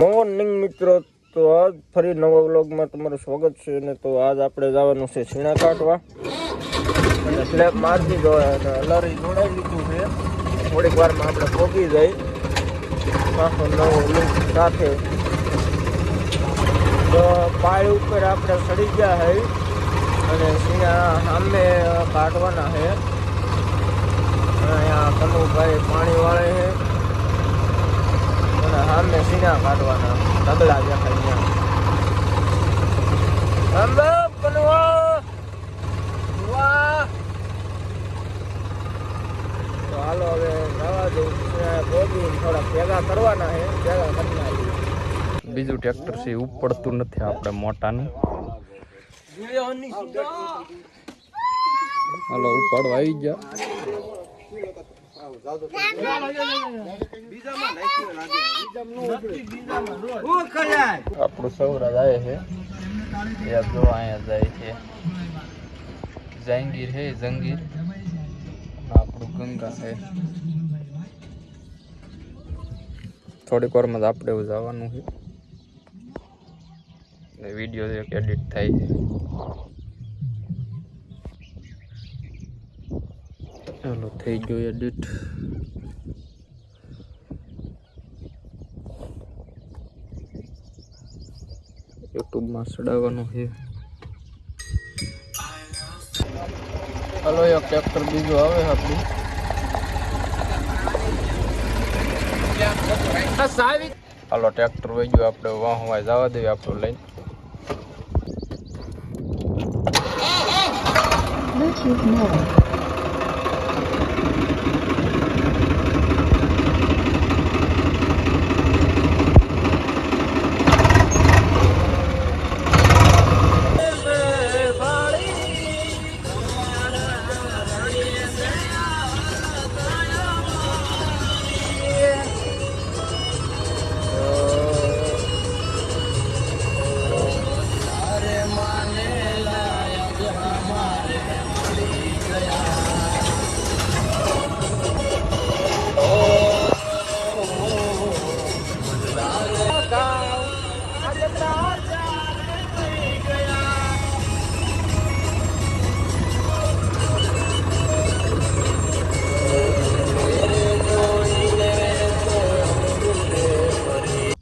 Morning મિત્રો, તો આજ ફરી નવા વ્લોગમાં તમારું સ્વાગત છે. અને તો આજ આપણે જવાનું છે છીણા કાઢવા અને સ્લેબ મારી દીધો અને અલારી જોડાઈ લીધું છે. થોડીક વારમાં આપણે પહોંચી જઈ પાછો નવો લુક સાથે. તો પાય ઉપર આપણે ચડી ગયા છે અને છીણા સામે કાઢવાના છે. અહીંયા કનુભાઈ પાણી વાળે છે અને સામે સીના કાઢવાના ઢગલા દેખાય ત્યાં. તો હાલો હવે જવા દઉં. પહોંચી થોડા ભેગા કરવાના છે, ભેગા કરી નાખીએ. બીજું ટ્રેક્ટર છે ઉપડતું નથી આપણે મોટાનું. હાલો ઉપાડવા આવી ગયા. આપણું સૌરા જાય છે, જો અહીંયા જાય છે જહાંગીર હે જંગીર, આપણું ગંગા છે. થોડીક વારમાં આપણે એવું જવાનું છે. વિડીયો એડિટ થાય છે. ચાલો થઈ ગયો એડિટ. યુટ્યુબમાં ચડાવવાનું છે. ચાલો એક ટ્રેક્ટર બીજું આવે આપણું. હાલો ટ્રેક્ટર વહી ગયું, આપણે વાહવા જવા દેવી આપણું લઈને.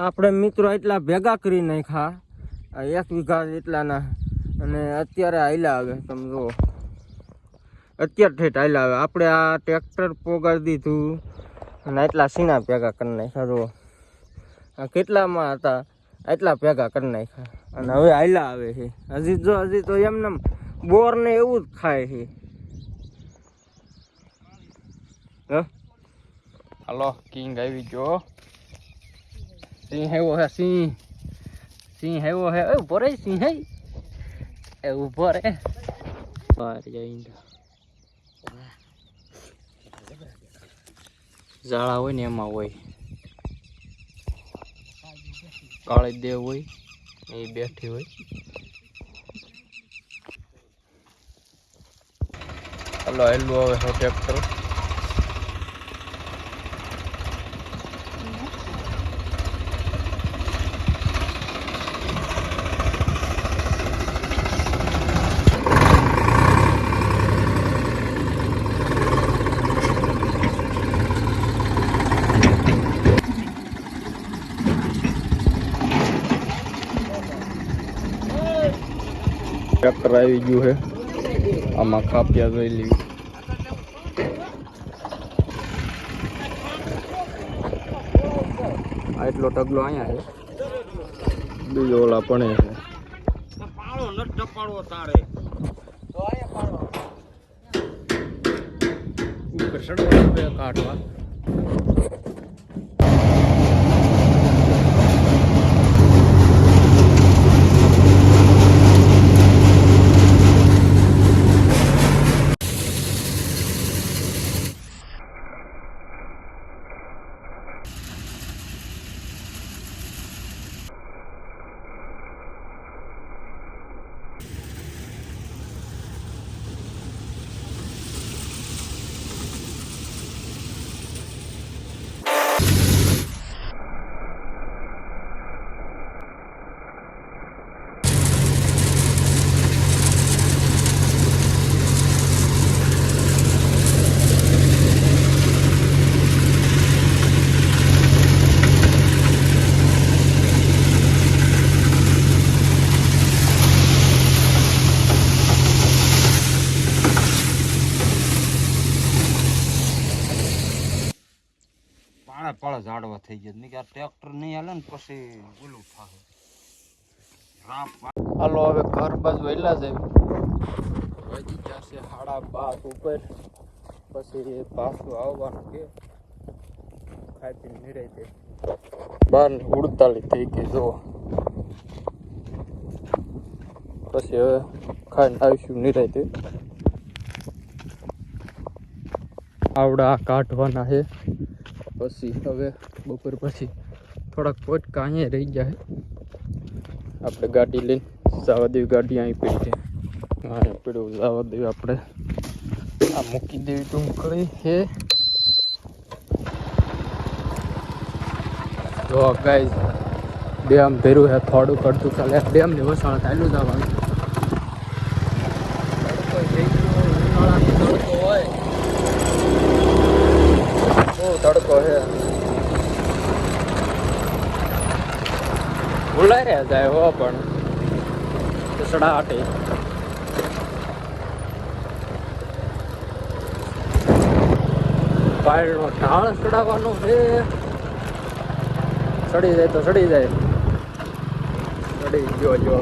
આપણે મિત્રો એટલા ભેગા કરી નાખ્યા 1 વીઘા એટલાના. અને અત્યારે હાલ્યા આવે, તમે જુઓ અત્યારે ઠેઠ હાલ્યા આવે. આપણે આ ટ્રેક્ટર પોગાડી દીધું અને એટલા સીના ભેગા કરી નાખ્યા. જુઓ આ કેટલામાં હતા એટલા ભેગા કરી નાખ્યા અને હવે હાલ્યા આવે છે. હજી તો એમને બોર ને એવું જ ખાય છે. હાલો કિંગ આવી ગયો. સિંહ આવ્યો હે, સિંહ આવ્યો હે. ઉભો રે સિંહ, એ ઉભો રે. ઝાડા હોય ને એમાં હોય, કાળી દેવ હોય એ બેઠી હોય. હાલો હેલું આવે છે ટ્રેક્ટર. ટ્રેક્ટર આવી ગયું છે. આમાં કાપ્યા જોઈ લેવી. આટલો ટગલો અહીંયા છે, બીજો ઓલા પણ છે. ઉપર ચડવા કાઢવા. વાળા ઝાડવા થઈ ગયા. મેં કે આ ટ્રેક્ટર નહીં હાલે ને પછી ઓલું થાય. હાલો હવે ઘર બાજુ એલા જ વાગી જશે 5:30 ઉપર. પછી પાછું આવવાનું કે ખાઈ પીને નિરાઈ દે. 12:48 થઈ ગઈ જો. પછી હવે ખાઈને આવીશું નિરાઈ દે. આવડા કાઢવાના છે. પછી હવે બપોર પછી થોડાક પોટકા અહીંયા રહી જાય. આપણે ગાડી લઈને જવા દેવી. ગાડી અહીં પડી છે. અહીંયા પડ્યું જવા દેવી. આપણે આ મૂકી દેવી ટૂંકડી છે. જો ગાઈસ ડેમ ભર્યું છે. થોડું કરતું ચાલે. ડેમની વસાણ ચાલ્યું જવાનું. તડકો હોય બહુ તડકો છે. ભૂલાઈ રહ્યા જાય હો પણ સડાટે પાયલનો ઢાળ ચડાવવાનો છે. સડી જાય તો સડી જાય. સડી ગયો જો.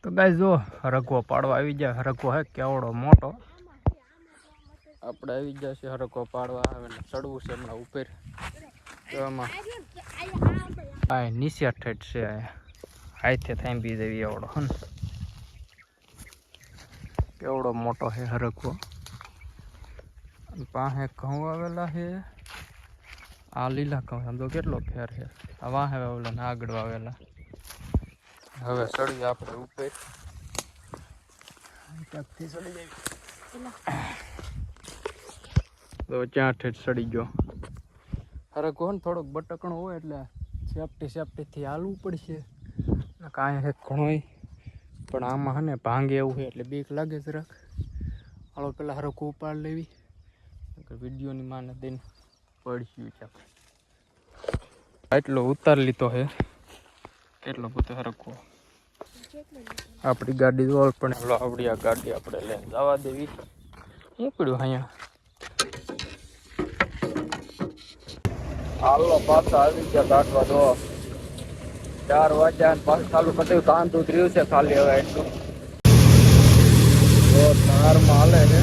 તો ગાઈસ જો હરકવો પાડવા આવી જાય. હરકવો હે કેવડો મોટો. આપણે આવી જશે હરકો પાડવા. આવે ને ચડવું છે હમણાં ઉપર. તો આમાં આ નીચે ઠેઠ છે. હાથે થાંભી દેવી એવડો હે ને. કેવડો મોટો છે હરકો. પાસે ઘઉં આવેલા છે. આ લીલા ઘઉં સમજો કેટલો ફેર છે. આ વાહે આવેલા ને આગળ આવેલા. હવે ચડી આપણે ઉપર. ક્યાંકથી ચડી જાય તો ત્યાં ઠેઠ ચડી ગયો. હરકો ને થોડોક બટકણો હોય એટલે સેફટીથી હાલવું પડશે. કાંઈ હે ઘણો પણ આમાં હે ને ભાંગે એવું છે એટલે બીક લાગે જરાક. હાલો પેલા હરકો ઉપાડ લેવી. વિડીયોની માને દઈને પડ્યું છે. એટલો ઉતાર લીધો છે. કેટલો બધો હરકો. આપણી ગાડી જોલ પણ આવડી. આ ગાડી આપણે લઈને જવા દેવી. શું પડ્યું અહીંયા. હાલો પાછા આવી ગયા કાઢવા. તો 4 વાગ્યા ને પાછું ચાલુ કર્યું. કાંત ઉતર્યું છે ખાલી હવે એટલું. તો ધારમાં હાલે છે.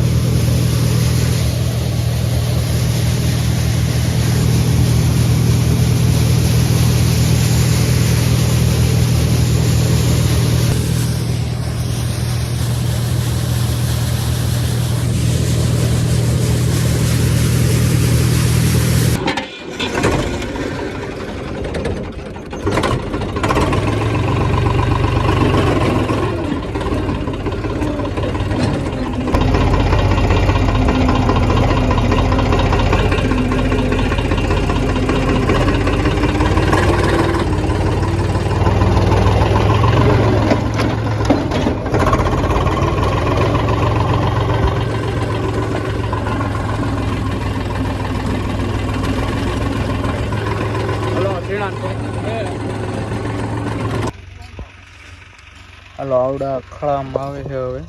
હાલો આવડા ખળામાં આવે છે. હવે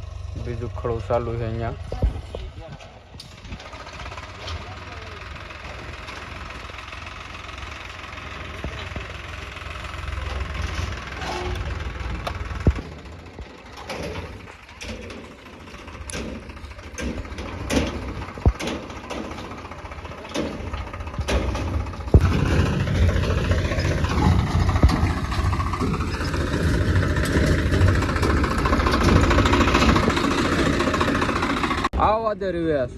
બીજું ખળું ચાલુ છે અહીંયા. આવવા દે રિવેશ.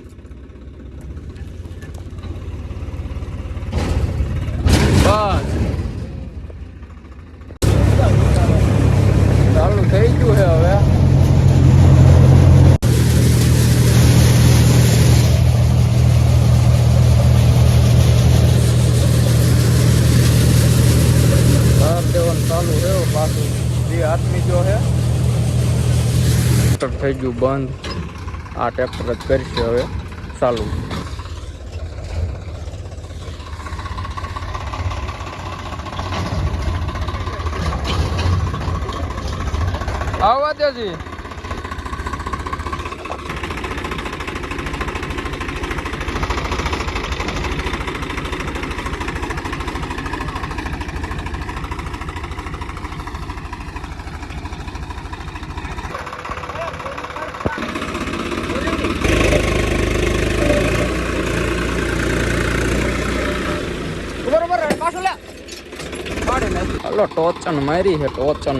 બસ ચાલુ થઈ ગયું છે હવે. દેવાનું ચાલુ રહ્યો. પાછું જે આદમી જો છે થઈ ગયું બંધ. આ ટ્રેક્ટર જ કરશે હવે ચાલુ. આવવા દેજી. હાલો ટોચન મારી છે ટોચન.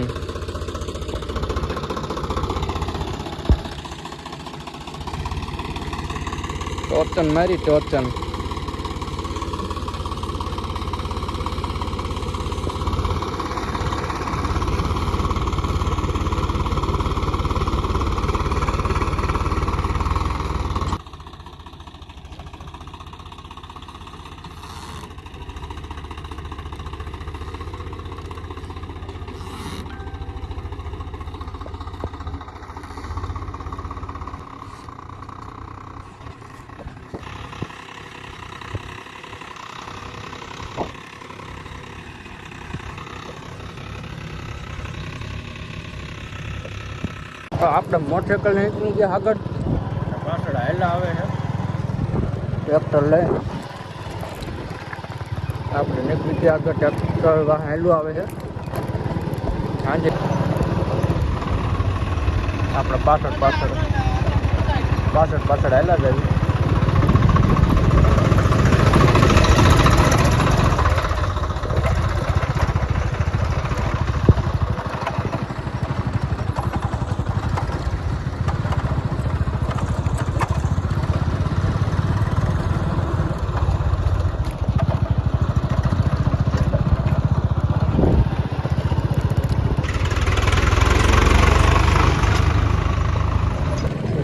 ટોચન મારી ટોચન. આપણે મોટરસાઇકલ નીકળી ગયા આગળ, પાછળ હાલા આવે છે ટ્રેક્ટર લઈ. આપણે નીકળી ગયા આગળ, ટ્રેક્ટર હાલું આવે છે. સાંજે આપણે પાછળ હાલા જાય.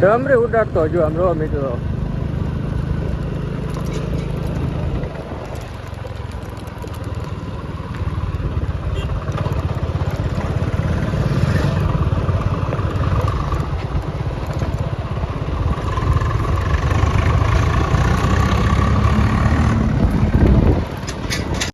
ડમરી ઉડાડતો જો આમ રો મિત્રો.